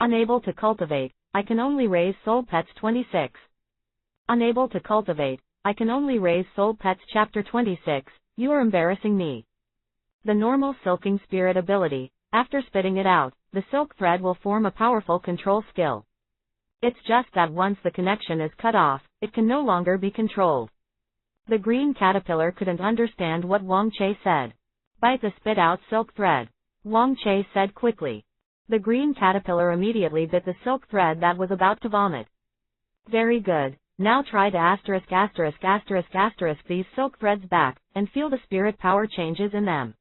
Unable to cultivate, I can only raise soul pets 26. Unable to cultivate, I can only raise soul pets chapter 26, you are embarrassing me. The normal silking spirit ability, after spitting it out, the silk thread will form a powerful control skill. It's just that once the connection is cut off, it can no longer be controlled. The green caterpillar couldn't understand what Wang Che said. Bite the spit out silk thread, Wang Che said quickly. The green caterpillar immediately bit the silk thread that was about to vomit. Very good, now try to these silk threads back, and feel the spirit power changes in them.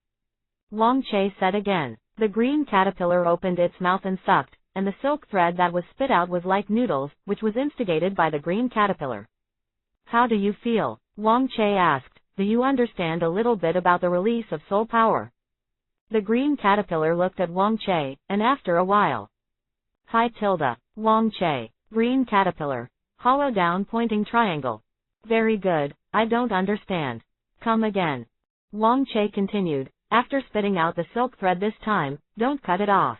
Wang Che said again. The green caterpillar opened its mouth and sucked, and the silk thread that was spit out was like noodles, which was instigated by the green caterpillar. How do you feel? Wang Che asked. Do you understand a little bit about the release of soul power? The green caterpillar looked at Wang Che, and after a while. Hi tilde, Wang Che, green caterpillar, hollow down pointing triangle. Very good, I don't understand. Come again. Wang Che continued, after spitting out the silk thread this time, don't cut it off.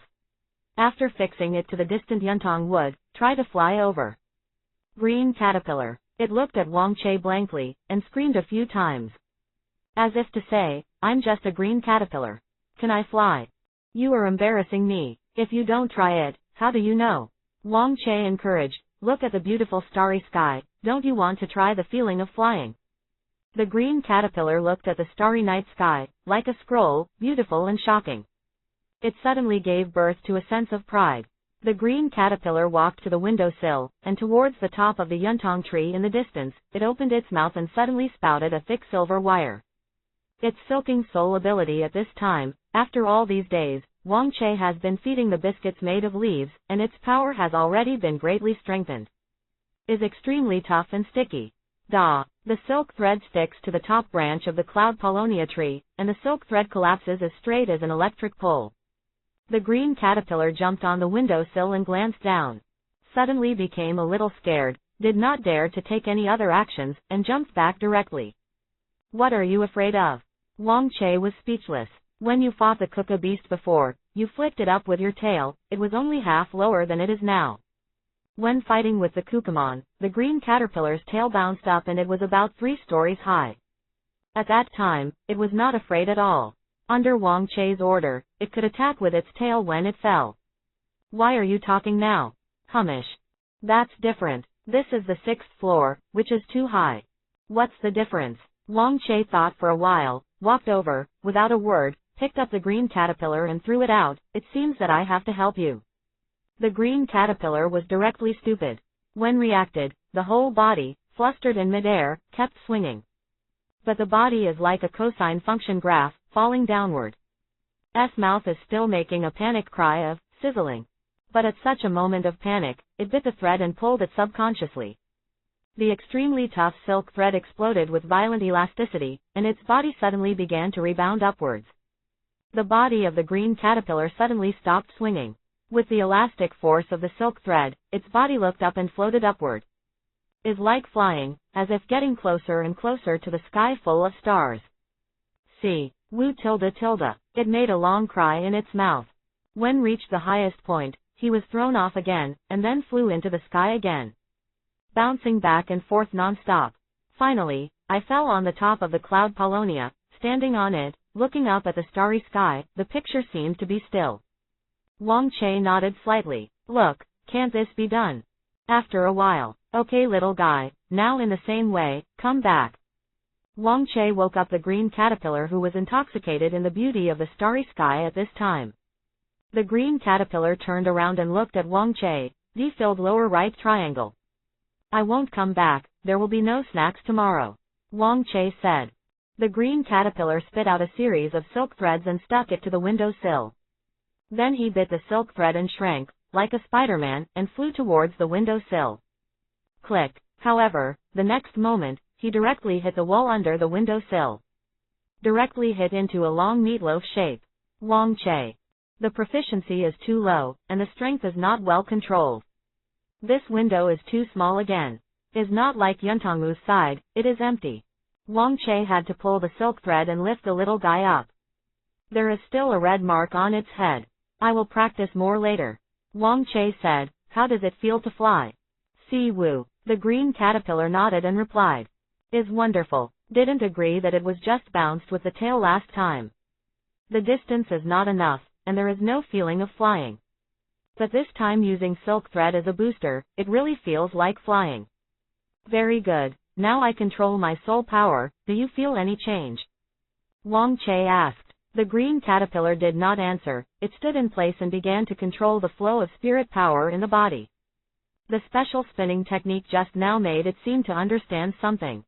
After fixing it to the distant yuntang wood, try to fly over. Green caterpillar. It looked at Wang Che blankly, and screamed a few times. As if to say, I'm just a green caterpillar. Can I fly? You are embarrassing me. If you don't try it, how do you know? Wang Che encouraged, look at the beautiful starry sky, don't you want to try the feeling of flying? The green caterpillar looked at the starry night sky, like a scroll, beautiful and shocking. It suddenly gave birth to a sense of pride. The green caterpillar walked to the windowsill, and towards the top of the yuntang tree in the distance, it opened its mouth and suddenly spouted a thick silver wire. Its silking soul ability at this time, after all these days, Wang Che has been feeding the biscuits made of leaves, and its power has already been greatly strengthened. Is extremely tough and sticky. Da! The silk thread sticks to the top branch of the cloud paulownia tree, and the silk thread collapses as straight as an electric pole. The green caterpillar jumped on the windowsill and glanced down. Suddenly became a little scared, did not dare to take any other actions, and jumped back directly. What are you afraid of? Wang Che was speechless. When you fought the kuka beast before, you flicked it up with your tail, it was only half lower than it is now. When fighting with the kukamon, the green caterpillar's tail bounced up and it was about 3 stories high. At that time, it was not afraid at all. Under Wang Che's order, it could attack with its tail when it fell. Why are you talking now? Humish. That's different. This is the 6th floor, which is too high. What's the difference? Wang Che thought for a while, walked over, without a word, picked up the green caterpillar and threw it out. It seems that I have to help you. The green caterpillar was directly stupid. When reacted, the whole body, flustered in midair, kept swinging. But the body is like a cosine function graph, falling downward. S mouth is still making a panic cry of, sizzling. But at such a moment of panic, it bit the thread and pulled it subconsciously. The extremely tough silk thread exploded with violent elasticity, and its body suddenly began to rebound upwards. The body of the green caterpillar suddenly stopped swinging. With the elastic force of the silk thread, its body looked up and floated upward. Is like flying, as if getting closer and closer to the sky full of stars. See, Wu tilde tilde, it made a long cry in its mouth. When reached the highest point, he was thrown off again, and then flew into the sky again, bouncing back and forth non-stop. Finally, I fell on the top of the cloud paulownia, standing on it, looking up at the starry sky, the picture seemed to be still. Wang Che nodded slightly. Look, can't this be done? After a while, okay little guy, now in the same way, come back. Wang Che woke up the green caterpillar who was intoxicated in the beauty of the starry sky at this time. The green caterpillar turned around and looked at Wang Che, D-filled lower right triangle. I won't come back, there will be no snacks tomorrow, Wang Che said. The green caterpillar spit out a series of silk threads and stuck it to the window sill. Then he bit the silk thread and shrank, like a Spider-Man, and flew towards the window sill. Click. However, the next moment, he directly hit the wall under the window sill. Directly hit into a long meatloaf shape. Wang Che. The proficiency is too low, and the strength is not well controlled. This window is too small again. Is not like Yuntangmu's side, it is empty. Wang Che had to pull the silk thread and lift the little guy up. There is still a red mark on its head. I will practice more later. Wang Che said, how does it feel to fly? Si Wu, the green caterpillar nodded and replied. Is wonderful. Didn't agree that it was just bounced with the tail last time. The distance is not enough, and there is no feeling of flying. But this time using silk thread as a booster, it really feels like flying. Very good. Now I control my soul power, do you feel any change? Wang Che asked. The green caterpillar did not answer, it stood in place and began to control the flow of spirit power in the body. The special spinning technique just now made it seem to understand something.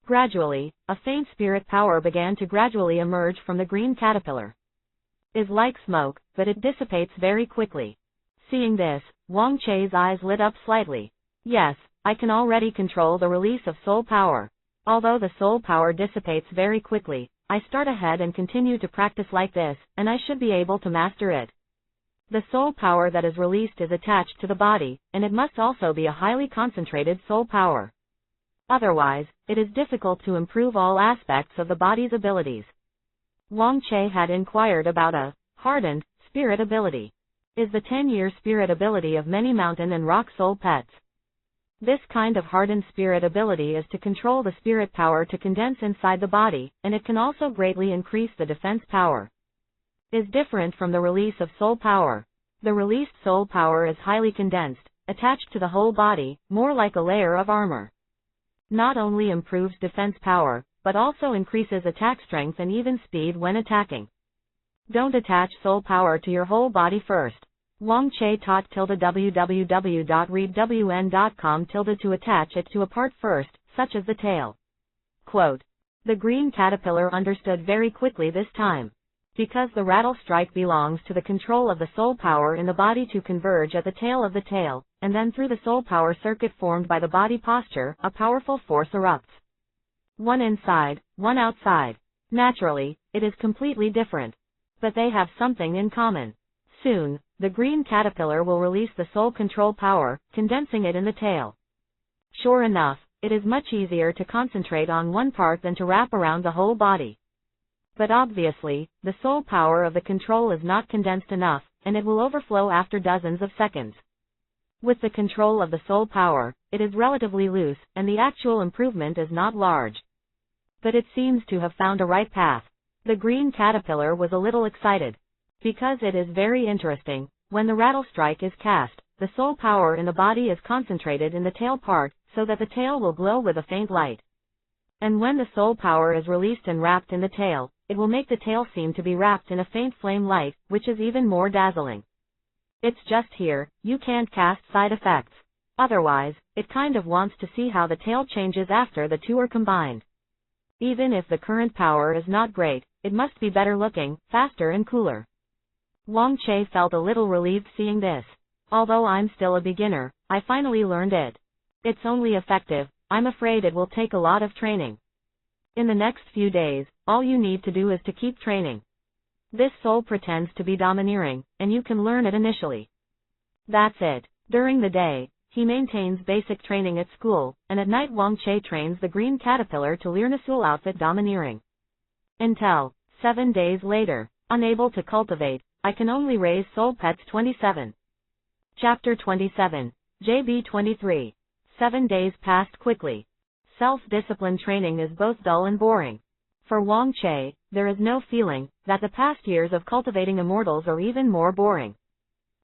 Gradually, a faint spirit power began to gradually emerge from the green caterpillar. Is like smoke, but it dissipates very quickly. Seeing this, Wang Che's eyes lit up slightly. Yes, I can already control the release of soul power. Although the soul power dissipates very quickly, I start ahead and continue to practice like this, and I should be able to master it. The soul power that is released is attached to the body, and it must also be a highly concentrated soul power. Otherwise, it is difficult to improve all aspects of the body's abilities. Wang Che had inquired about a hardened spirit ability. Is the 10-year spirit ability of many mountain and rock soul pets. This kind of hardened spirit ability is to control the spirit power to condense inside the body, and it can also greatly increase the defense power. Is different from the release of soul power. The released soul power is highly condensed, attached to the whole body, more like a layer of armor. Not only improves defense power, but also increases attack strength and even speed when attacking. Don't attach soul power to your whole body first. Wang Che taught www.readwn.com to attach it to a part first, such as the tail. Quote. The green caterpillar understood very quickly this time. Because the rattle strike belongs to the control of the soul power in the body to converge at the tail of the tail, and then through the soul power circuit formed by the body posture, a powerful force erupts. One inside, one outside. Naturally, it is completely different. But they have something in common. Soon, the green caterpillar will release the soul control power, condensing it in the tail. Sure enough, it is much easier to concentrate on one part than to wrap around the whole body. But obviously, the soul power of the control is not condensed enough, and it will overflow after dozens of seconds. With the control of the soul power, it is relatively loose, and the actual improvement is not large. But it seems to have found a right path. The green caterpillar was a little excited. Because it is very interesting, when the rattle strike is cast, the soul power in the body is concentrated in the tail part, so that the tail will glow with a faint light. And when the soul power is released and wrapped in the tail, it will make the tail seem to be wrapped in a faint flame light, which is even more dazzling. It's just here, you can't cast side effects. Otherwise, it kind of wants to see how the tail changes after the two are combined. Even if the current power is not great, it must be better looking, faster and cooler. Wang Che felt a little relieved seeing this. Although I'm still a beginner, I finally learned it. It's only effective, I'm afraid it will take a lot of training. In the next few days, all you need to do is to keep training. This soul pretends to be domineering, and you can learn it initially. That's it. During the day, he maintains basic training at school, and at night Wang Che trains the green caterpillar to learn a soul outfit domineering. Until 7 days later, unable to cultivate, I can only raise soul pets 27. Chapter 27, JB 23. 7 days passed quickly. Self-discipline training is both dull and boring. For Wang Che, there is no feeling that the past years of cultivating immortals are even more boring.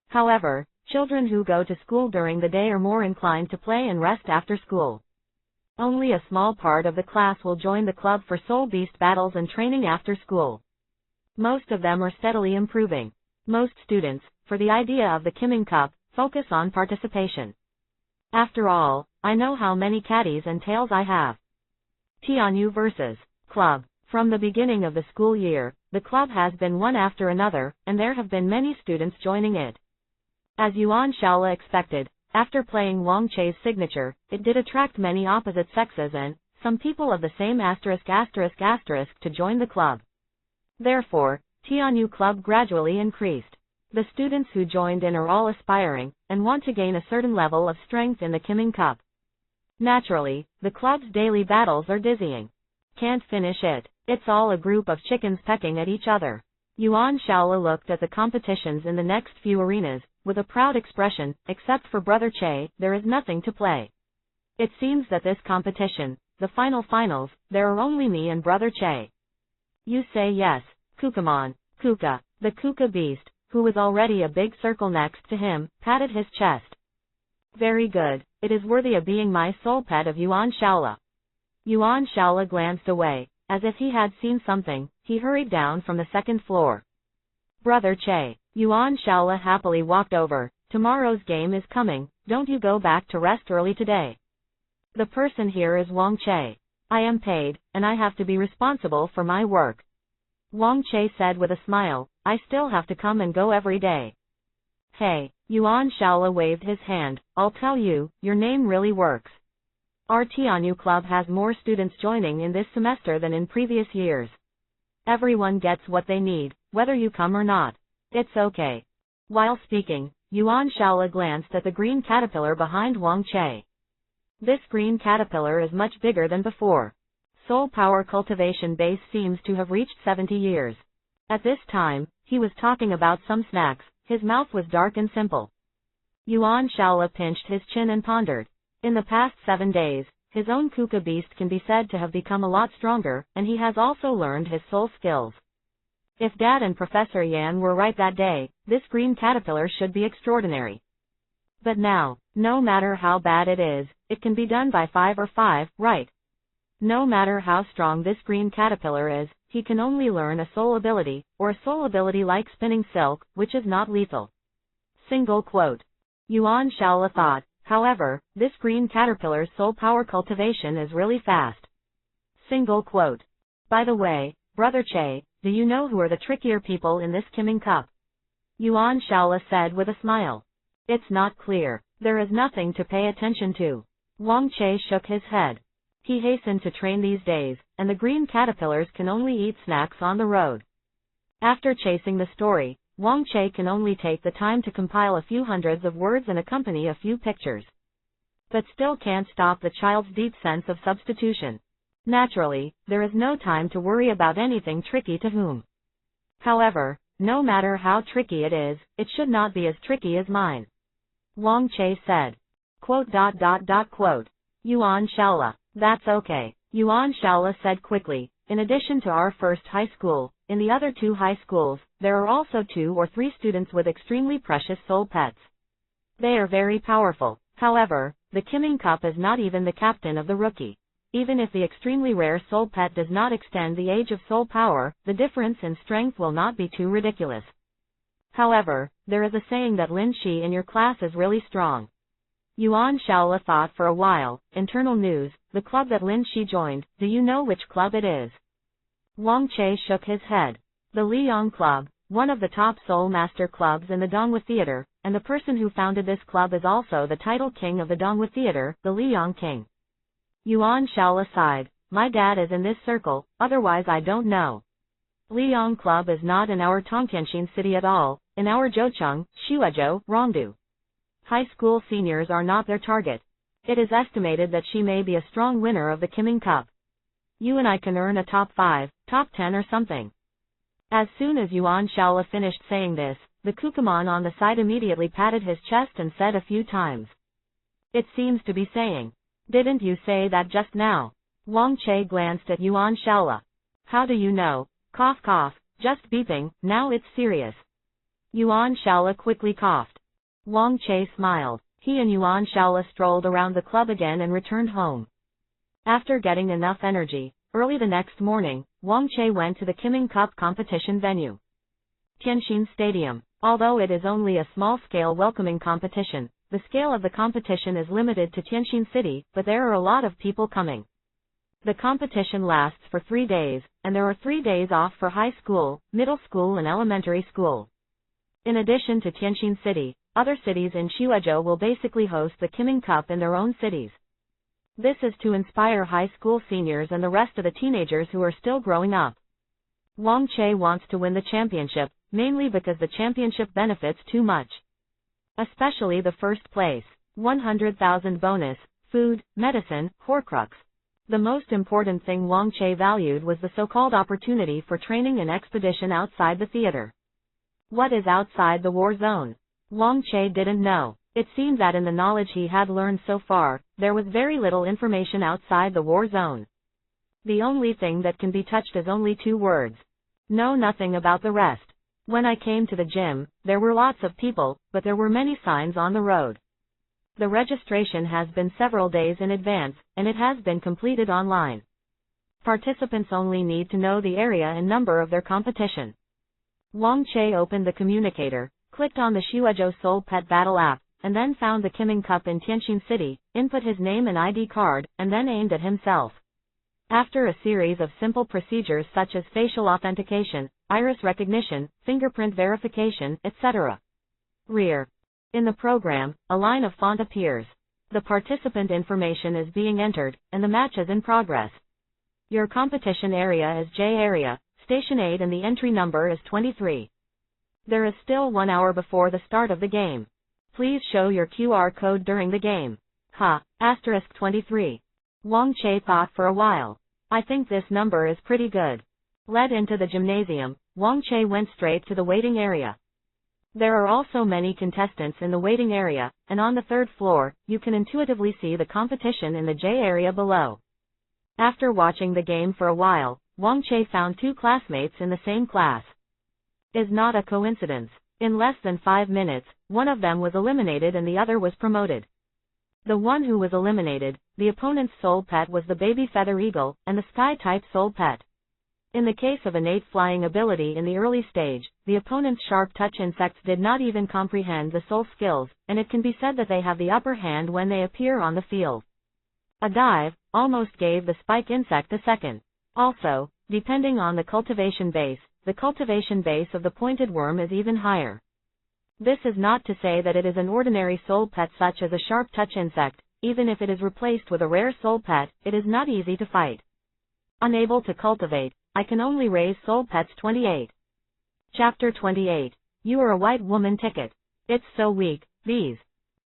However, children who go to school during the day are more inclined to play and rest after school. Only a small part of the class will join the club for soul beast battles and training after school. Most of them are steadily improving. Most students, for the idea of the Kimming Cup, focus on participation. After all, I know how many caddies and tails I have. Tianyu vs. Club. From the beginning of the school year, the club has been one after another, and there have been many students joining it. As Yuan Shaola expected, after playing Wang Che's signature, it did attract many opposite sexes and some people of the same **** to join the club. Therefore, Tianyu Club gradually increased. The students who joined in are all aspiring, and want to gain a certain level of strength in the Kimming Cup. Naturally, the club's daily battles are dizzying. Can't finish it. It's all a group of chickens pecking at each other. Yuan Shaola looked at the competitions in the next few arenas, with a proud expression, except for Brother Che, there is nothing to play. It seems that this competition, the finals, there are only me and Brother Che. You say yes, Kukamon. Kuka, the Kuka beast, who was already a big circle next to him, patted his chest. Very good, it is worthy of being my soul pet of Yuan Shaola. Yuan Shaola glanced away, as if he had seen something. He hurried down from the second floor. Brother Che. Yuan Shaola happily walked over. Tomorrow's game is coming, don't you go back to rest early today. The person here is Wang Che. I am paid, and I have to be responsible for my work. Wang Che said with a smile, I still have to come and go every day. Hey, Yuan Shaola waved his hand, I'll tell you, your name really works. Our Tianyu Club has more students joining in this semester than in previous years. Everyone gets what they need, whether you come or not. It's okay. While speaking, Yuan Shaola glanced at the green caterpillar behind Wang Che. This green caterpillar is much bigger than before. Soul power cultivation base seems to have reached 70 years. At this time, he was talking about some snacks, his mouth was dark and simple. Yuan Shaola pinched his chin and pondered. In the past 7 days, his own Kuka beast can be said to have become a lot stronger, and he has also learned his soul skills. If Dad and Professor Yan were right that day, this green caterpillar should be extraordinary. But now, no matter how bad it is, it can be done by 5 or 5, right? No matter how strong this green caterpillar is, he can only learn a soul ability, or a soul ability like spinning silk, which is not lethal. Single quote. Yuan Shaola thought, however, this green caterpillar's soul power cultivation is really fast. Single quote. By the way, Brother Che, do you know who are the trickier people in this Kiming Cup? Yuan Shaola said with a smile. It's not clear. There is nothing to pay attention to. Wang Che shook his head. He hastened to train these days, and the green caterpillars can only eat snacks on the road. After chasing the story, Wang Che can only take the time to compile a few hundreds of words and accompany a few pictures. But still can't stop the child's deep sense of substitution. Naturally, there is no time to worry about anything tricky to whom. However, no matter how tricky it is, it should not be as tricky as mine. Wang Che said. Quote. Yuan Shaola. That's okay. Yuan Shaola said quickly. In addition to our first high school, in the other 2 high schools, there are also 2 or 3 students with extremely precious soul pets. They are very powerful. However, the Kiming Cup is not even the captain of the rookie. Even if the extremely rare soul pet does not extend the age of soul power, the difference in strength will not be too ridiculous. However, there is a saying that Lin Shi in your class is really strong. Yuan Shaola thought for a while. Internal news, the club that Lin Shi joined, do you know which club it is? Wang Che shook his head. The Liyang Club, one of the top soul master clubs in the Donghua Theater, and the person who founded this club is also the title king of the Donghua Theater, the Liyang King. Yuan Shaola sighed. My dad is in this circle, otherwise I don't know. Liyang Club is not in our Tongtianshin city at all, in our Zhoucheng, Shuezhou, Rongdu. High school seniors are not their target. It is estimated that she may be a strong winner of the Kiming Cup. You and I can earn a top 5, top 10 or something. As soon as Yuan Shaola finished saying this, the Kukamon on the side immediately patted his chest and said a few times. It seems to be saying. Didn't you say that just now? Wang Che glanced at Yuan Shaola. How do you know? Cough cough, just beeping, now it's serious. Yuan Shaola quickly coughed. Wang Che smiled. He and Yuan Shaola strolled around the club again and returned home. After getting enough energy, early the next morning, Wang Che went to the Kiming Cup competition venue. Tianxin Stadium. Although it is only a small-scale welcoming competition, the scale of the competition is limited to Tianxin City, but there are a lot of people coming. The competition lasts for 3 days, and there are 3 days off for high school, middle school and elementary school. In addition to Tianxin City, other cities in Shuezhou will basically host the Kiming Cup in their own cities. This is to inspire high school seniors and the rest of the teenagers who are still growing up. Wang Che wants to win the championship, mainly because the championship benefits too much. Especially the first place. 100,000 bonus, food, medicine, Horcrux. The most important thing Wang Che valued was the so-called opportunity for training an expedition outside the theater. What is outside the war zone? Wang Che didn't know. It seemed that in the knowledge he had learned so far, there was very little information outside the war zone. The only thing that can be touched is only 2 words. Know nothing about the rest. When I came to the gym, there were lots of people, but there were many signs on the road. The registration has been several days in advance, and it has been completed online. Participants only need to know the area and number of their competition. Wang Che opened the communicator, clicked on the Shueizhou Soul Pet Battle app, and then found the Kiming Cup in Tianjin City, input his name and ID card, and then aimed at himself. After a series of simple procedures such as facial authentication, iris recognition, fingerprint verification, etc. Rear. In the program, a line of font appears. The participant information is being entered, and the match is in progress. Your competition area is J area, Station 8, and the entry number is 23. There is still 1 hour before the start of the game. Please show your QR code during the game. Asterisk 23. Wang Che thought for a while. I think this number is pretty good. Led into the gymnasium, Wang Che went straight to the waiting area. There are also many contestants in the waiting area, and on the 3rd floor, you can intuitively see the competition in the J area below. After watching the game for a while, Wang Che found 2 classmates in the same class. Is not a coincidence. In less than 5 minutes, one of them was eliminated and the other was promoted. The one who was eliminated, the opponent's soul pet, was the baby feather eagle, and the sky-type soul pet. In the case of innate flying ability in the early stage, the opponent's sharp-touch insects did not even comprehend the soul skills, and it can be said that they have the upper hand when they appear on the field. A dive almost gave the spike insect a second. Also, depending on the cultivation base of the pointed worm is even higher. This is not to say that it is an ordinary soul pet such as a sharp-touch insect. Even if it is replaced with a rare soul pet, it is not easy to fight. Unable to cultivate, I can only raise soul pets 28. Chapter 28. You are a white woman ticket. It's so weak, these.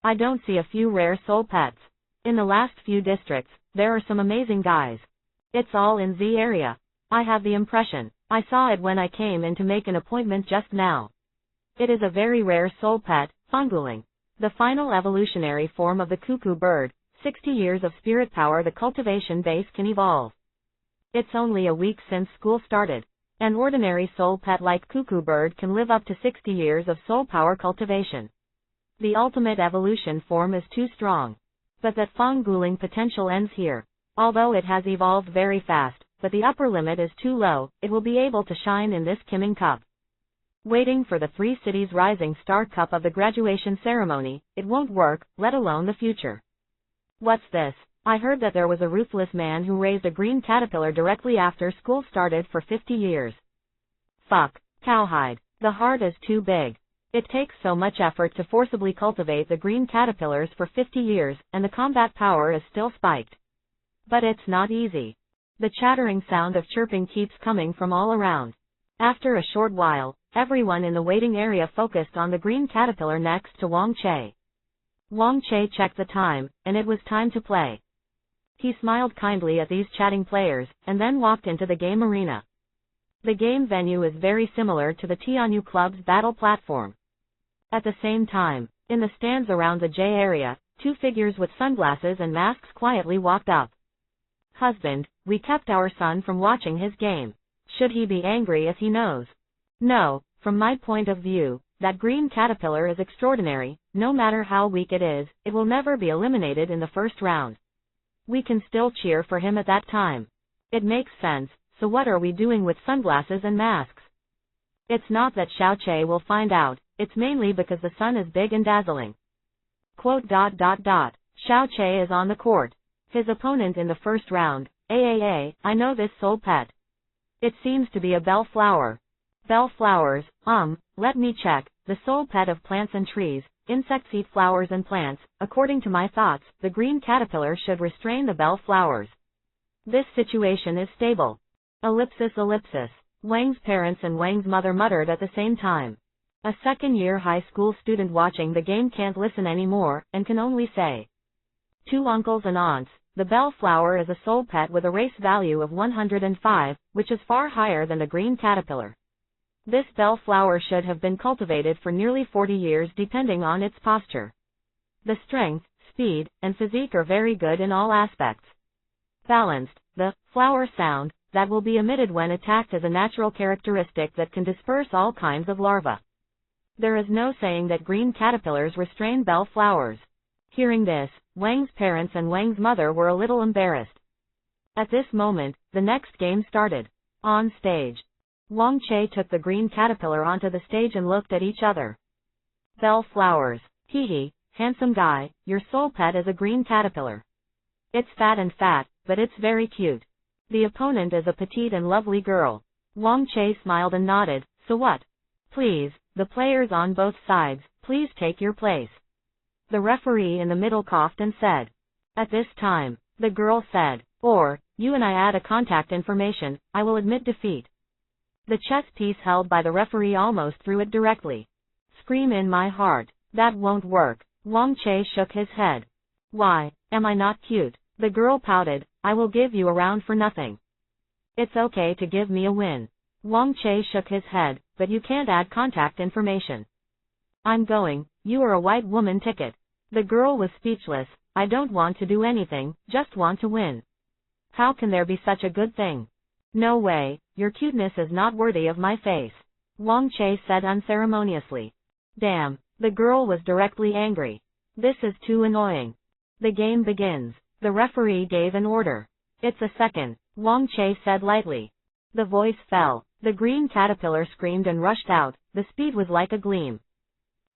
I don't see a few rare soul pets. In the last few districts, there are some amazing guys. It's all in Z area. I have the impression. I saw it when I came in to make an appointment just now. It is a very rare soul pet, Fangguling. The final evolutionary form of the cuckoo bird, 60 years of spirit power the cultivation base can evolve. It's only a week since school started. An ordinary soul pet like cuckoo bird can live up to 60 years of soul power cultivation. The ultimate evolution form is too strong. But that Fangguling potential ends here. Although it has evolved very fast, but the upper limit is too low, it will be able to shine in this Kiming Cup. Waiting for the 3 cities Rising Star Cup of the graduation ceremony, it won't work, let alone the future. What's this? I heard that there was a ruthless man who raised a green caterpillar directly after school started for 50 years. Fuck. Cowhide. The heart is too big. It takes so much effort to forcibly cultivate the green caterpillars for 50 years, and the combat power is still spiked. But it's not easy. The chattering sound of chirping keeps coming from all around. After a short while, everyone in the waiting area focused on the green caterpillar next to Wang Che. Wang Che checked the time, and it was time to play. He smiled kindly at these chatting players, and then walked into the game arena. The game venue is very similar to the Tianyu Club's battle platform. At the same time, in the stands around the J area, 2 figures with sunglasses and masks quietly walked up. Husband, we kept our son from watching his game. Should he be angry as he knows? No, from my point of view, that green caterpillar is extraordinary. No matter how weak it is, it will never be eliminated in the first round. We can still cheer for him at that time. It makes sense, so what are we doing with sunglasses and masks? It's not that Xiao Che will find out, it's mainly because the sun is big and dazzling. Xiao Che is on the court. His opponent in the first round, I know this soul pet. It seems to be a bellflower. Bellflowers, let me check, the soul pet of plants and trees. Insects eat flowers and plants. According to my thoughts, the green caterpillar should restrain the bellflowers. This situation is stable. Wang's parents and Wang's mother muttered at the same time. A second-year high school student watching the game can't listen anymore, and can only say. 2 uncles and aunts, the bellflower is a soul pet with a race value of 105, which is far higher than the green caterpillar. This bellflower should have been cultivated for nearly 40 years depending on its posture. The strength, speed, and physique are very good in all aspects. Balanced, the flower sound that will be emitted when attacked is a natural characteristic that can disperse all kinds of larvae. There is no saying that green caterpillars restrain bellflowers. Hearing this, Wang's parents and Wang's mother were a little embarrassed. At this moment, the next game started. On stage, Wang Che took the green caterpillar onto the stage and looked at each other. Bellflowers. Hee, handsome guy, your soul pet is a green caterpillar. It's fat, but it's very cute. The opponent is a petite and lovely girl. Wang Che smiled and nodded, so what? Please, the players on both sides, please take your place. The referee in the middle coughed and said. At this time, the girl said, or, you and I add a contact information, I will admit defeat. The chess piece held by the referee almost threw it directly. Scream in my heart, that won't work. Wang Che shook his head. Why, am I not cute? The girl pouted, I will give you a round for nothing. It's okay to give me a win. Wang Che shook his head, but you can't add contact information. I'm going, you are a white woman ticket. The girl was speechless, I don't want to do anything, just want to win. How can there be such a good thing? No way, your cuteness is not worthy of my face. Wang Che said unceremoniously. Damn, the girl was directly angry. This is too annoying. The game begins. The referee gave an order. It's a second, Wang Che said lightly. The voice fell. The green caterpillar screamed and rushed out, the speed was like a gleam.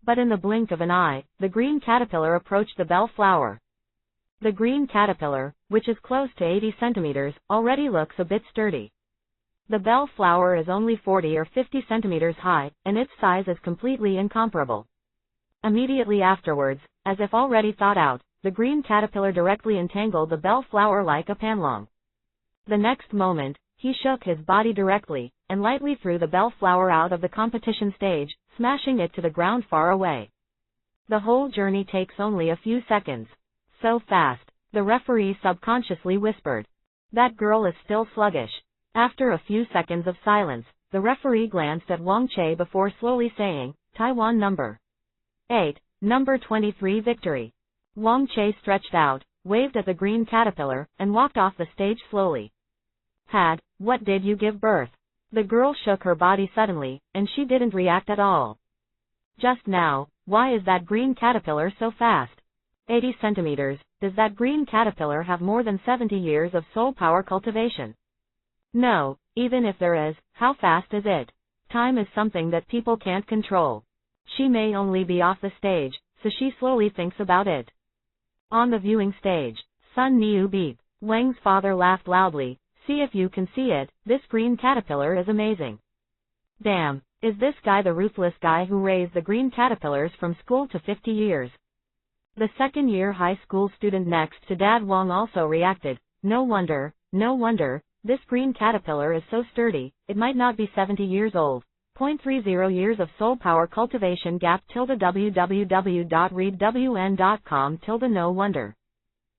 But in the blink of an eye, the green caterpillar approached the bellflower. The green caterpillar, which is close to 80 centimeters, already looks a bit sturdy. The bellflower is only 40 or 50 centimeters high, and its size is completely incomparable. Immediately afterwards, as if already thought out, the green caterpillar directly entangled the bellflower like a panlong. The next moment, he shook his body directly, and lightly threw the bellflower out of the competition stage, smashing it to the ground far away. The whole journey takes only a few seconds. So fast, the referee subconsciously whispered. That girl is still sluggish. After a few seconds of silence, the referee glanced at Wang Che before slowly saying, Taiwan number 8, number 23 victory. Wang Che stretched out, waved at the green caterpillar, and walked off the stage slowly. What did you give birth? The girl shook her body suddenly, and she didn't react at all. Just now, why is that green caterpillar so fast? 80 centimeters, does that green caterpillar have more than 70 years of soul power cultivation? No, even if there is, how fast is it? Time is something that people can't control. She may only be off the stage, so she slowly thinks about it. On the viewing stage, Sun Niu beep. Wang's father laughed loudly, see if you can see it, this green caterpillar is amazing. Damn, is this guy the ruthless guy who raised the green caterpillars from school to 50 years? The second-year high school student next to Dad Wang also reacted, no wonder, this green caterpillar is so sturdy, it might not be 70 years old. 0.30 years of soul power cultivation gap www.readwn.com no wonder.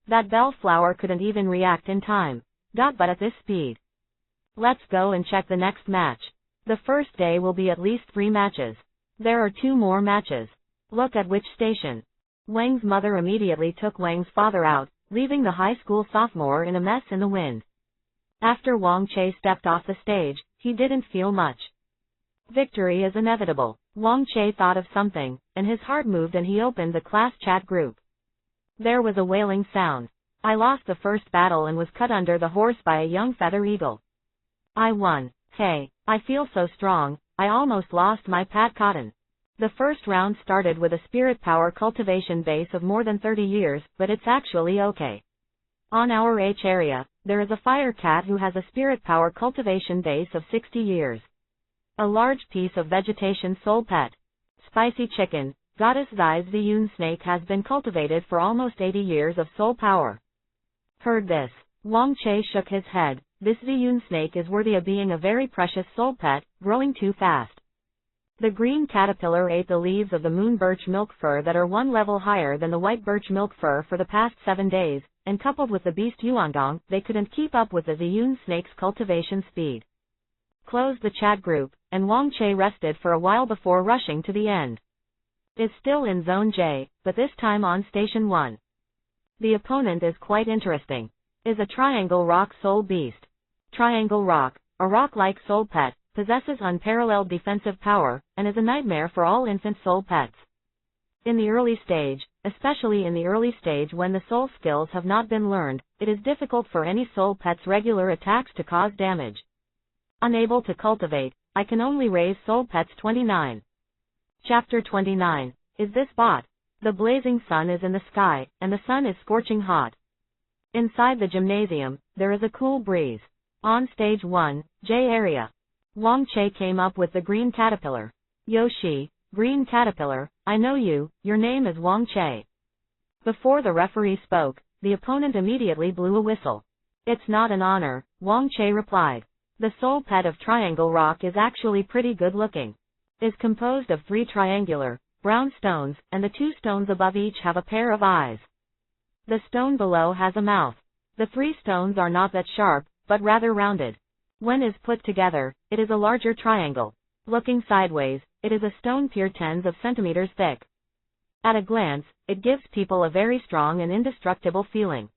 That bellflower couldn't even react in time. But at this speed. Let's go and check the next match. The first day will be at least 3 matches. There are 2 more matches. Look at which station. Wang's mother immediately took Wang's father out, leaving the high school sophomore in a mess in the wind. After Wang Che stepped off the stage, he didn't feel much. Victory is inevitable. Wang Che thought of something, and his heart moved and he opened the class chat group. There was a wailing sound. I lost the first battle and was cut under the horse by a young feather eagle. I won. Hey, I feel so strong, I almost lost my Pat Cotton. The first round started with a spirit power cultivation base of more than 30 years, but it's actually okay. On our H area, there is a fire cat who has a spirit power cultivation base of 60 years. A large piece of vegetation soul pet. Spicy chicken, Goddess Zai's Ziyun snake has been cultivated for almost 80 years of soul power. Heard this, Wang Che shook his head, this Ziyun snake is worthy of being a very precious soul pet, growing too fast. The green caterpillar ate the leaves of the moon birch milk fir that are 1 level higher than the white birch milk fir for the past 7 days, and coupled with the beast Yuandong, they couldn't keep up with the Ziyun snake's cultivation speed. closed the chat group, and Wang Che rested for a while before rushing to the end. Is still in Zone J, but this time on Station 1. The opponent is quite interesting. Is a Triangle Rock Soul Beast. Triangle Rock, a rock-like soul pet, possesses unparalleled defensive power, and is a nightmare for all infant soul pets. In the early stage, especially in the early stage when the soul skills have not been learned, it is difficult for any soul pet's regular attacks to cause damage. Unable to cultivate, I can only raise soul pets 29. Chapter 29. Is this bot? The blazing sun is in the sky, and the sun is scorching hot. Inside the gymnasium, there is a cool breeze. On Stage 1, J area. Wang Che came up with the green caterpillar. Yoshi, green caterpillar, I know you, your name is Wang Che. Before the referee spoke, the opponent immediately blew a whistle. It's not an honor, Wang Che replied. The soul pet of Triangle Rock is actually pretty good looking. Is composed of 3 triangular, brown stones, and the 2 stones above each have a pair of eyes. The stone below has a mouth. The 3 stones are not that sharp, but rather rounded. When is put together, it is a larger triangle. Looking sideways, it is a stone pier tens of centimeters thick. At a glance, it gives people a very strong and indestructible feeling.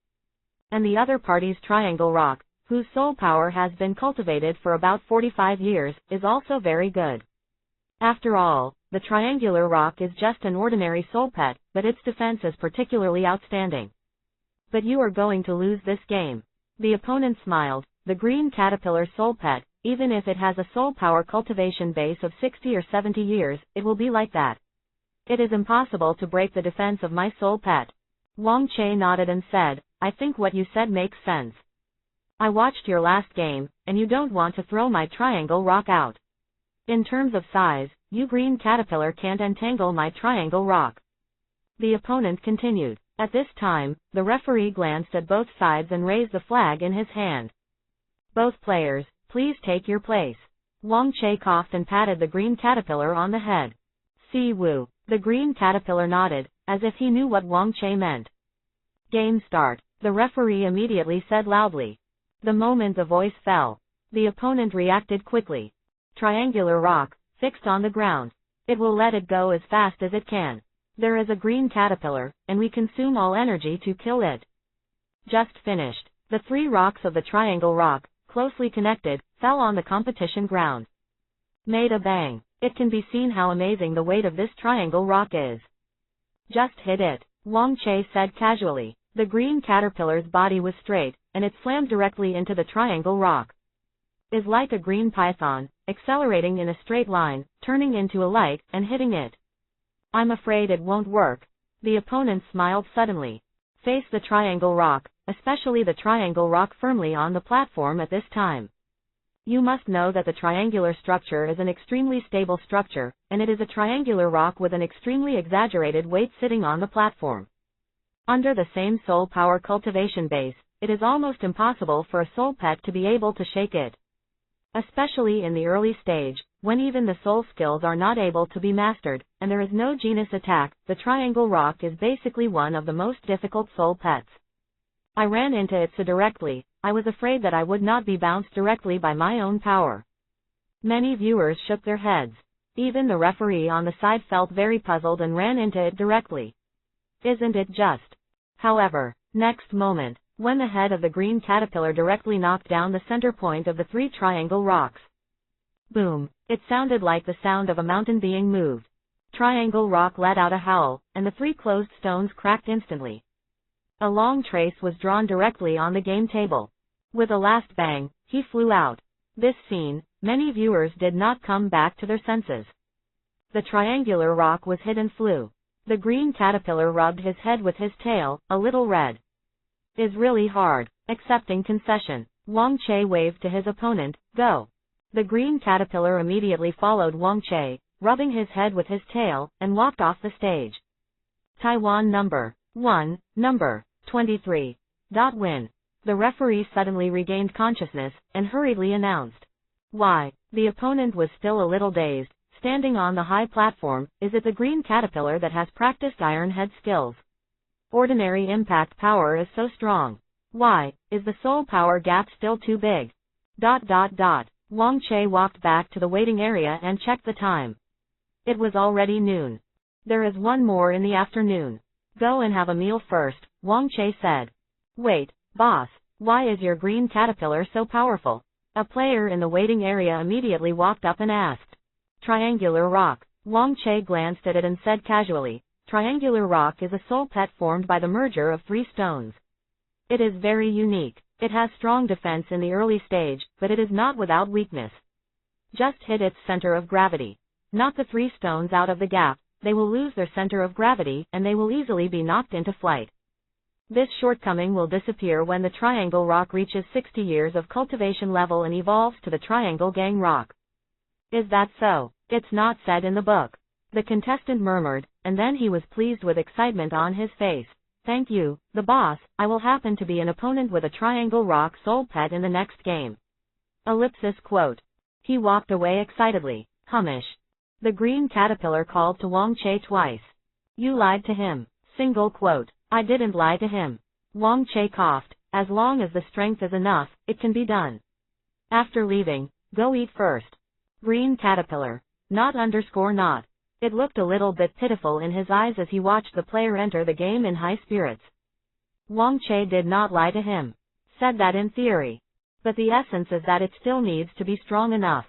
And the other party's Triangle Rock, whose soul power has been cultivated for about 45 years, is also very good. After all, the Triangular Rock is just an ordinary soul pet, but its defense is particularly outstanding. But you are going to lose this game. The opponent smiled. The green caterpillar soul pet, even if it has a soul power cultivation base of 60 or 70 years, it will be like that. It is impossible to break the defense of my soul pet. Wang Che nodded and said, I think what you said makes sense. I watched your last game, and you don't want to throw my Triangle Rock out. In terms of size, you green caterpillar can't entangle my Triangle Rock. The opponent continued. At this time, the referee glanced at both sides and raised the flag in his hand. Both players, please take your place. Wang Che coughed and patted the green caterpillar on the head. Si Wu. The green caterpillar nodded, as if he knew what Wang Che meant. Game start. The referee immediately said loudly. The moment the voice fell, the opponent reacted quickly. Triangular rock, fixed on the ground. It will let it go as fast as it can. There is a green caterpillar, and we consume all energy to kill it. Just finished. The 3 rocks of the Triangle Rock, closely connected, fell on the competition ground. Made a bang. It can be seen how amazing the weight of this Triangle Rock is. Just hit it, Wang Che said casually. The green caterpillar's body was straight, and it slammed directly into the Triangle Rock. Is like a green python, accelerating in a straight line, turning into a light, and hitting it. I'm afraid it won't work. The opponent smiled suddenly. Face the Triangle Rock, especially the Triangle Rock firmly on the platform at this time. You must know that the triangular structure is an extremely stable structure, and it is a triangular rock with an extremely exaggerated weight sitting on the platform. Under the same soul power cultivation base, it is almost impossible for a soul pet to be able to shake it. Especially in the early stage, when even the soul skills are not able to be mastered, and there is no genus attack, the Triangle Rock is basically one of the most difficult soul pets. I ran into it so directly, I was afraid that I would not be bounced directly by my own power. Many viewers shook their heads. Even the referee on the side felt very puzzled and ran into it directly. Isn't it just? However, next moment, when the head of the green caterpillar directly knocked down the center point of the 3 Triangle Rocks. Boom! It sounded like the sound of a mountain being moved. Triangle Rock let out a howl, and the 3 closed stones cracked instantly. A long trace was drawn directly on the game table. With a last bang, he flew out. This scene, many viewers did not come back to their senses. The triangular rock was hit and flew. The green caterpillar rubbed his head with his tail, a little red. Is really hard. Accepting concession. Wang Che waved to his opponent, go. The green caterpillar immediately followed Wang Che, rubbing his head with his tail, and walked off the stage. Taiwan number 1, number 23. Win. The referee suddenly regained consciousness, and hurriedly announced. Why? The opponent was still a little dazed, standing on the high platform. Is it the green caterpillar that has practiced Iron Head skills? Ordinary impact power is so strong. Why? Is the soul power gap still too big? Wang Che walked back to the waiting area and checked the time. It was already noon. There is one more in the afternoon. Go and have a meal first, Wang Che said. Wait, boss, why is your green caterpillar so powerful? A player in the waiting area immediately walked up and asked. Triangular rock. Wang Che glanced at it and said casually, Triangular rock is a soul pet formed by the merger of 3 stones. It is very unique. It has strong defense in the early stage, but it is not without weakness. Just hit its center of gravity. Knock the 3 stones out of the gap, they will lose their center of gravity and they will easily be knocked into flight. This shortcoming will disappear when the triangle rock reaches 60 years of cultivation level and evolves to the triangle gang rock. Is that so? It's not said in the book. The contestant murmured, and then he was pleased with excitement on his face. Thank you, the boss, I will happen to be an opponent with a triangle rock soul pet in the next game. Ellipsis quote. He walked away excitedly. Humish. The green caterpillar called to Wang Che twice. You lied to him. Single quote. I didn't lie to him. Wang Che coughed. As long as the strength is enough, it can be done. After leaving, go eat first. Green caterpillar. Not. It looked a little bit pitiful in his eyes as he watched the player enter the game in high spirits. Wang Che did not lie to him. Said that in theory. But the essence is that it still needs to be strong enough.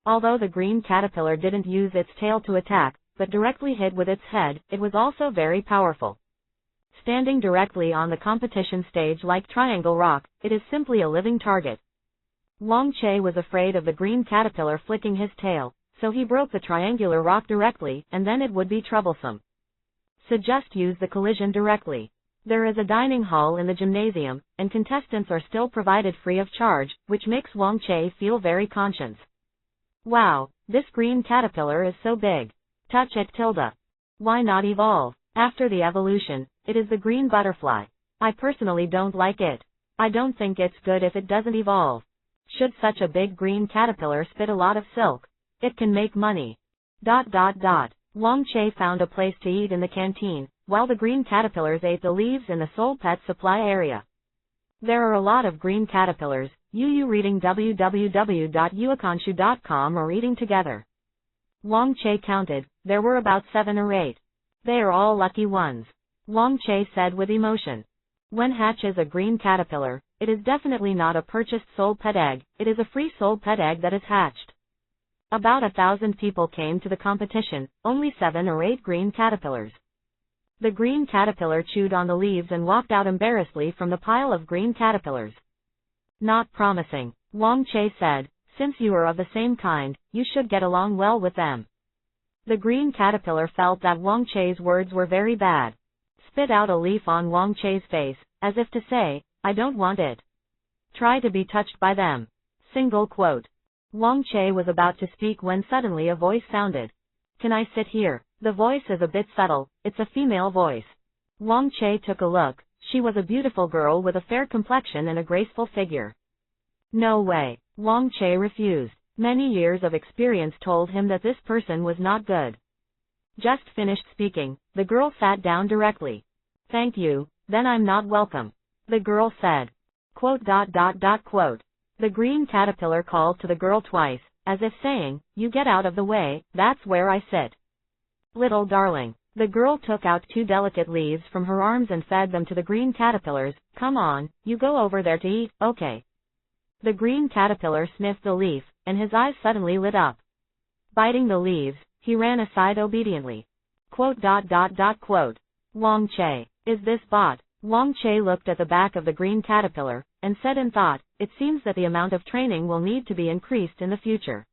Although the green caterpillar didn't use its tail to attack, but directly hit with its head, it was also very powerful. Standing directly on the competition stage like Triangle Rock, it is simply a living target. Wang Che was afraid of the green caterpillar flicking his tail, so he broke the triangular rock directly, and then it would be troublesome. So just use the collision directly. There is a dining hall in the gymnasium, and contestants are still provided free of charge, which makes Wang Che feel very conscious. Wow, this green caterpillar is so big. Touch it. Why not evolve? After the evolution, it is the green butterfly. I personally don't like it. I don't think it's good if it doesn't evolve. Should such a big green caterpillar spit a lot of silk? It can make money. Wang Che found a place to eat in the canteen, while the green caterpillars ate the leaves in the soul pet supply area. There are a lot of green caterpillars. You reading www.uakanshu.com or eating together. Wang Che counted, there were about 7 or 8. They are all lucky ones. Wang Che said with emotion. When hatches a green caterpillar, it is definitely not a purchased soul pet egg, it is a free soul pet egg that is hatched. About 1,000 people came to the competition, only 7 or 8 green caterpillars. The green caterpillar chewed on the leaves and walked out embarrassedly from the pile of green caterpillars. Not promising, Wang Che said, since you are of the same kind, you should get along well with them. The green caterpillar felt that Wang Che's words were very bad. Spit out a leaf on Wang Che's face, as if to say, I don't want it. Try to be touched by them. Single quote. Wang Che was about to speak when suddenly a voice sounded. Can I sit here? The voice is a bit subtle, it's a female voice. Wang Che took a look, she was a beautiful girl with a fair complexion and a graceful figure. No way, Wang Che refused. Many years of experience told him that this person was not good. Just finished speaking, the girl sat down directly. Thank you, then I'm not welcome. The girl said. Quote. The green caterpillar called to the girl twice, as if saying, you get out of the way, that's where I sit. Little darling. The girl took out 2 delicate leaves from her arms and fed them to the green caterpillars. Come on, you go over there to eat, okay. The green caterpillar sniffed the leaf, and his eyes suddenly lit up. Biting the leaves, he ran aside obediently. Quote. Wang Che. Is this bot? Wang Che looked at the back of the green caterpillar, and said in thought, it seems that the amount of training will need to be increased in the future.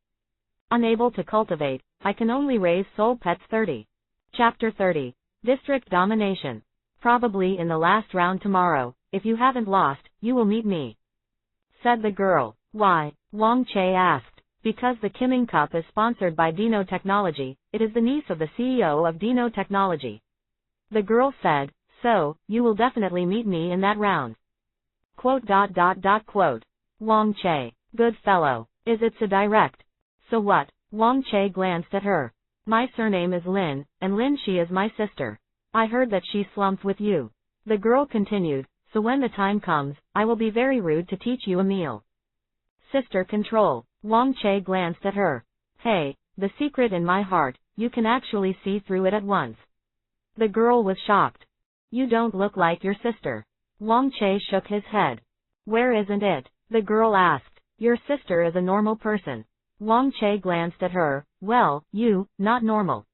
Unable to cultivate, I can only raise soul pets 30. Chapter 30. District Domination. Probably in the last round tomorrow, if you haven't lost, you will meet me. Said the girl. Why? Wang Che asked. Because the Kimming Cup is sponsored by Dino Technology, it is the niece of the CEO of Dino Technology. The girl said, so, you will definitely meet me in that round. Quote. Wang Che. Good fellow. Is it so direct? So what? Wang Che glanced at her. My surname is Lin, and Lin she is my sister. I heard that she slumped with you. The girl continued, so when the time comes, I will be very rude to teach you a meal. Sister control. Wang Che glanced at her. Hey, the secret in my heart, you can actually see through it at once. The girl was shocked. You don't look like your sister. Wang Che shook his head. Where isn't it? The girl asked. Your sister is a normal person. Wang Che glanced at her. Well, you, not normal.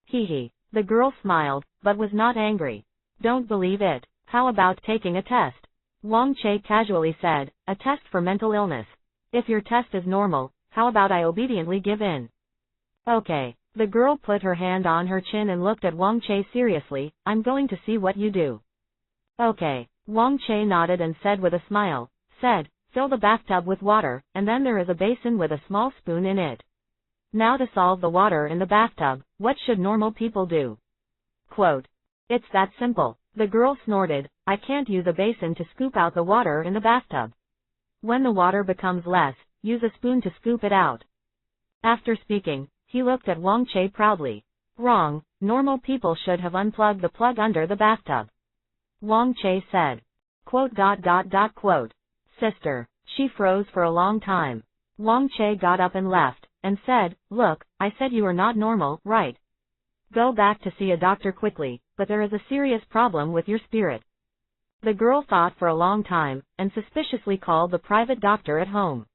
Hee hee. The girl smiled, but was not angry. Don't believe it. How about taking a test? Wang Che casually said, a test for mental illness. If your test is normal, how about I obediently give in? Okay. The girl put her hand on her chin and looked at Wang Che seriously. I'm going to see what you do. Okay. Wang Che nodded and said with a smile, fill the bathtub with water, and then there is a basin with a small spoon in it. Now to solve the water in the bathtub, what should normal people do? Quote. It's that simple. The girl snorted, I can't use a basin to scoop out the water in the bathtub. When the water becomes less, use a spoon to scoop it out. After speaking, he looked at Wang Che proudly. Wrong, normal people should have unplugged the plug under the bathtub. Wang Che said. Quote. Sister. She froze for a long time. Wang Che got up and left, and said, look, I said you are not normal, right? Go back to see a doctor quickly, but there is a serious problem with your spirit. The girl thought for a long time, and suspiciously called the private doctor at home.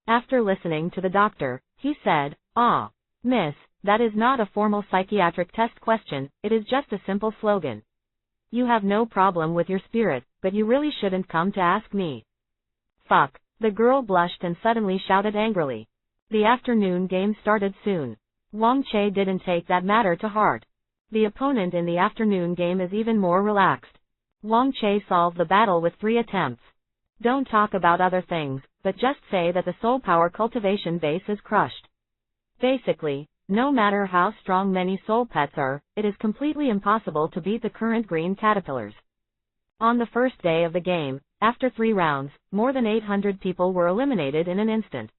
After listening to the doctor, he said, Miss, that is not a formal psychiatric test question, it is just a simple slogan. You have no problem with your spirit, but you really shouldn't come to ask me. Fuck. The girl blushed and suddenly shouted angrily. The afternoon game started soon. Wang Che didn't take that matter to heart. The opponent in the afternoon game is even more relaxed. Wang Che solved the battle with 3 attempts. Don't talk about other things, but just say that the soul power cultivation base is crushed. Basically, no matter how strong many soul pets are, it is completely impossible to beat the current green caterpillars. On the first day of the game, after 3 rounds, more than 800 people were eliminated in an instant.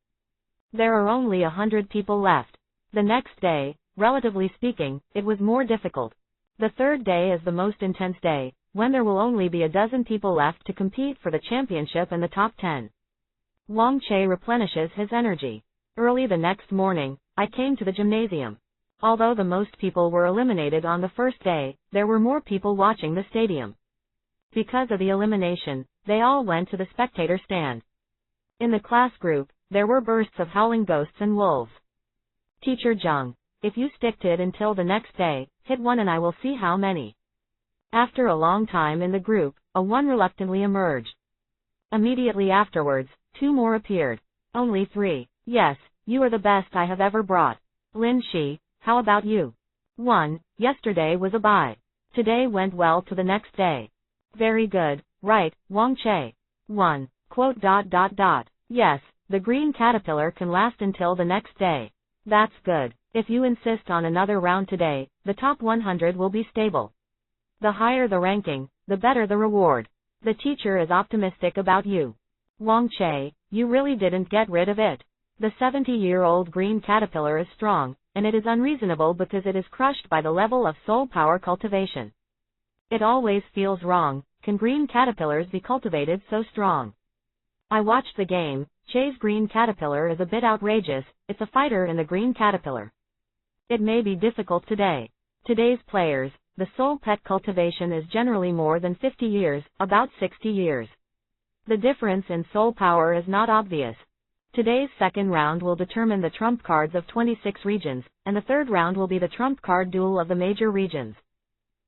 There are only 100 people left. The next day, relatively speaking, it was more difficult. The third day is the most intense day, when there will only be a dozen people left to compete for the championship and the top 10. Wang Che replenishes his energy. Early the next morning, I came to the gymnasium. Although the most people were eliminated on the first day, there were more people watching the stadium. Because of the elimination, they all went to the spectator stand. In the class group, there were bursts of howling ghosts and wolves. Teacher Zhang, if you stick to it until the next day, hit 1 and I will see how many. After a long time in the group, a 1 reluctantly emerged. Immediately afterwards, 2 more appeared. Only 3. Yes, you are the best I have ever brought. Lin Shi, how about you? 1. Yesterday was a bye. Today went well to the next day. Very good, right, Wang Che. 1. Quote. Yes, the green caterpillar can last until the next day. That's good. If you insist on another round today, the top 100 will be stable. The higher the ranking, the better the reward. The teacher is optimistic about you. Wang Che, you really didn't get rid of it. The 70-year-old green caterpillar is strong, and it is unreasonable because it is crushed by the level of soul power cultivation. It always feels wrong. Can green caterpillars be cultivated so strong? I watched the game. Che's green caterpillar is a bit outrageous. It's a fighter in the green caterpillar. It may be difficult today. Today's players, the soul pet cultivation is generally more than 50 years, about 60 years. The difference in soul power is not obvious. Today's second round will determine the trump cards of 26 regions, and the third round will be the trump card duel of the major regions.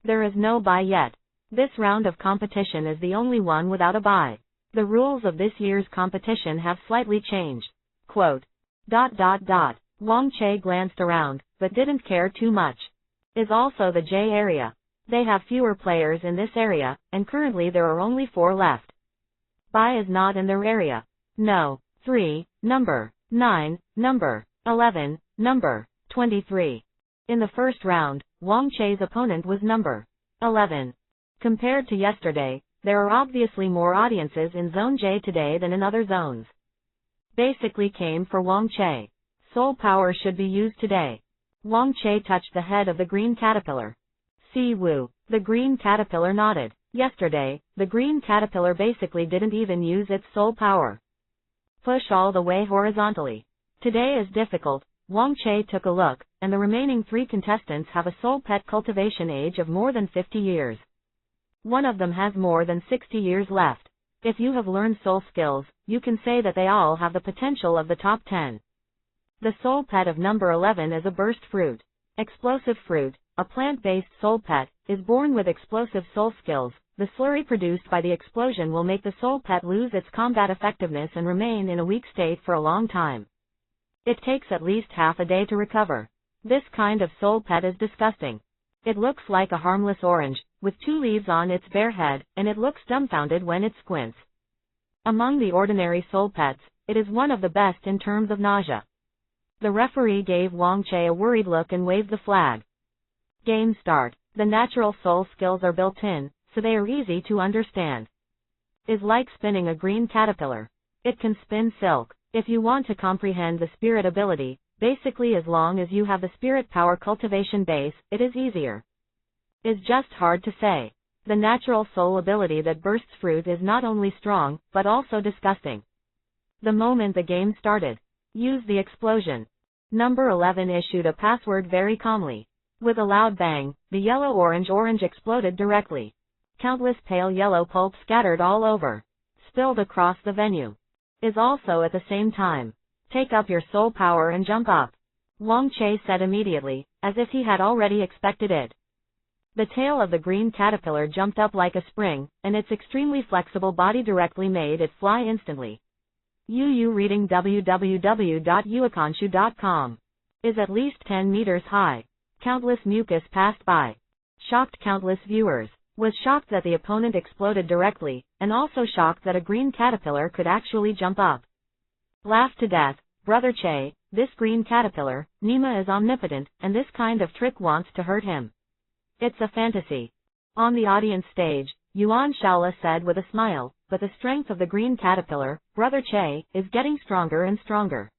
There is no bye yet. This round of competition is the only one without a bye. The rules of this year's competition have slightly changed. Quote. Wang Che glanced around, but didn't care too much. Is also the J area. They have fewer players in this area, and currently there are only 4 left. Bai is not in their area. No. 3, number 9, number 11, number 23. In the first round, Wang Che's opponent was number 11. Compared to yesterday, there are obviously more audiences in Zone J today than in other zones. Basically came for Wang Che. Soul power should be used today. Wang Che touched the head of the green caterpillar. Si Wu. The green caterpillar nodded. Yesterday, the green caterpillar basically didn't even use its soul power. Push all the way horizontally. Today is difficult. Wang Che took a look, and the remaining 3 contestants have a soul pet cultivation age of more than 50 years. One of them has more than 60 years left. If you have learned soul skills, you can say that they all have the potential of the top 10. The soul pet of number 11 is a burst fruit. Explosive fruit, a plant-based soul pet, is born with explosive soul skills. The slurry produced by the explosion will make the soul pet lose its combat effectiveness and remain in a weak state for a long time. It takes at least half a day to recover. This kind of soul pet is disgusting. It looks like a harmless orange, with 2 leaves on its bare head, and it looks dumbfounded when it squints. Among the ordinary soul pets, it is one of the best in terms of nausea. The referee gave Wang Che a worried look and waved the flag. Game start. The natural soul skills are built in, so they are easy to understand. Is like spinning a green caterpillar. It can spin silk. If you want to comprehend the spirit ability, basically as long as you have the spirit power cultivation base, it is easier. Is just hard to say. The natural soul ability that bursts fruit is not only strong, but also disgusting. The moment the game started, use the explosion. Number 11 issued a password very calmly. With a loud bang, the yellow-orange exploded directly. Countless pale yellow pulp scattered all over. Spilled across the venue. Is also at the same time. Take up your soul power and jump up. Wang Che said immediately, as if he had already expected it. The tail of the green caterpillar jumped up like a spring, and its extremely flexible body directly made it fly instantly. Reading www.uakanshu.com. Is at least 10 meters high. Countless mucus passed by. Shocked countless viewers. Was shocked that the opponent exploded directly, and also shocked that a green caterpillar could actually jump up. Laughed to death. Brother Che, this green caterpillar, Nima is omnipotent, and this kind of trick wants to hurt him. It's a fantasy. On the audience stage, Yuan Shaola said with a smile, but the strength of the green caterpillar, Brother Che, is getting stronger and stronger.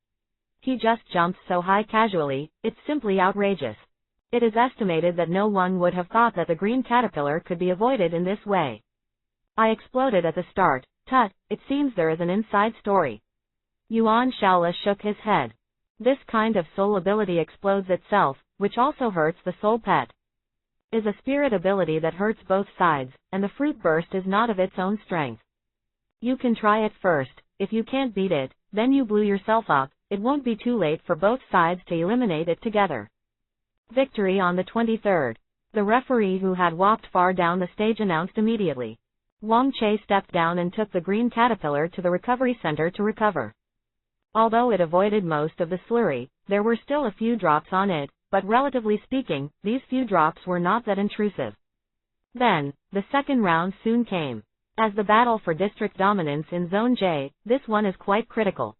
He just jumps so high casually, it's simply outrageous. It is estimated that no one would have thought that the green caterpillar could be avoided in this way. I exploded at the start. Tut, it seems there is an inside story. Yuan Shaola shook his head. This kind of soul ability explodes itself, which also hurts the soul pet. Is a spirit ability that hurts both sides, and the fruit burst is not of its own strength. You can try it first. If you can't beat it, then you blew yourself up. It won't be too late for both sides to eliminate it together. Victory on the 23rd. The referee who had walked far down the stage announced immediately. Wang Che stepped down and took the green caterpillar to the recovery center to recover. Although it avoided most of the slurry, there were still a few drops on it, but relatively speaking, these few drops were not that intrusive. Then, the second round soon came. As the battle for district dominance in Zone J, this one is quite critical.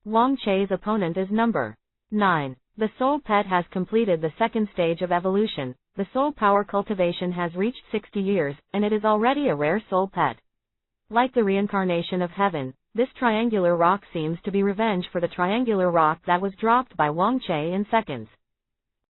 Wang Che's opponent is number 9. The soul pet has completed the second stage of evolution. The soul power cultivation has reached 60 years, and it is already a rare soul pet. Like the reincarnation of heaven, this triangular rock seems to be revenge for the triangular rock that was dropped by Wang Che in seconds.